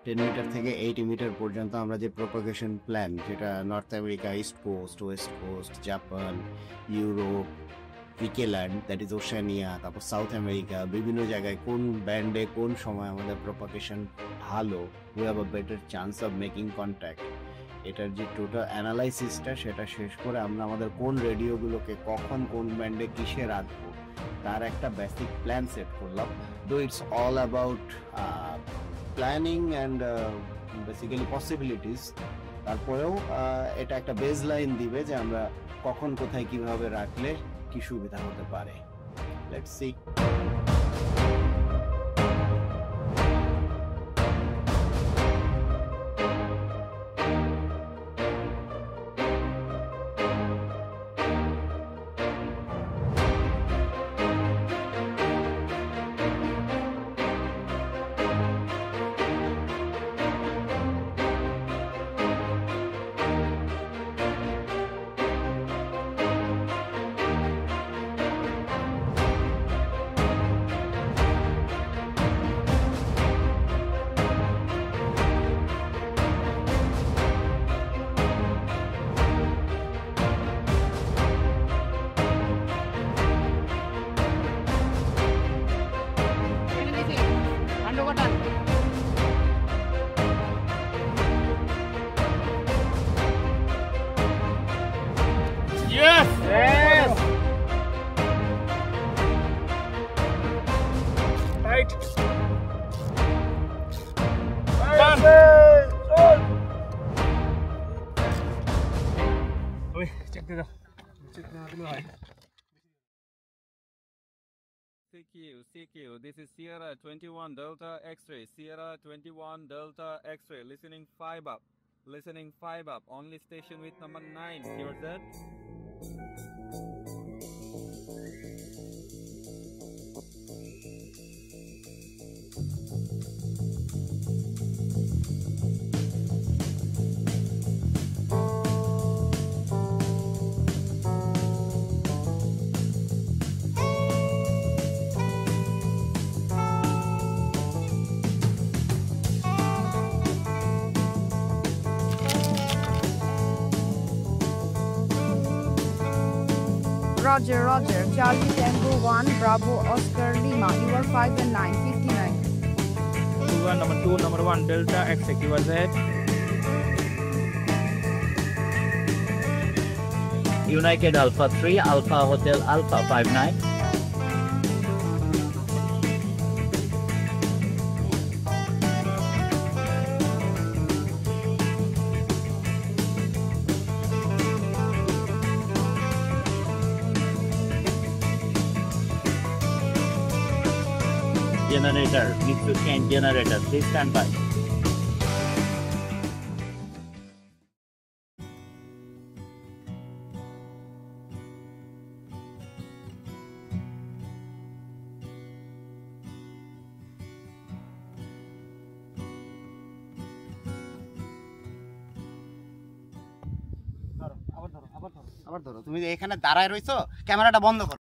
10 metre থেকে 80 metre পর্যন্ত আমরা যে প্রপাগেশন প্ল্যান, যেটা North America, east coast, west coast, Japan, Europe, ভিকেল্যান্ড, দ্যাট ইজ ওশেনিয়া, তারপর সাউথ আমেরিকা, বিভিন্ন জায়গায় কোন ব্যান্ডে কোন সময় আমাদের প্রপাগেশন ভালো, we have a better chance of making contact, এটার যে টোটাল অ্যানালাইসিসটা সেটা শেষ করে আমরা আমাদের কোন রেডিওগুলোকে কখন কোন ব্যান্ডে কিসে রাখবো তার একটা বেসিক প্ল্যান সেট করলাম। দো it's all about planning and basically possibilities, তারপরেও এটা একটা বেজ লাইন দিবে যে আমরা কখন কোথায় কিভাবে রাখলে কি সুবিধা হতে পারে। Let's see. Yes! Yes! Right. Done. Oi, check this out. Check this out. CQ, this is Sierra 21 Delta X-ray, Sierra 21 Delta X-ray, listening 5 up, only station with number 9, hear that? Roger, Charlie Tango 1, Bravo, Oscar, Lima, you are 5 and 9, 59. Number 1, Delta X-ray, you are that? United Alpha 3, Alpha Hotel Alpha 59. Generator, need to change generator, please stand by. আবার ধরো, তুমি এখানে দাঁড়ায় রইছো, ক্যামেরাটা বন্ধ করো।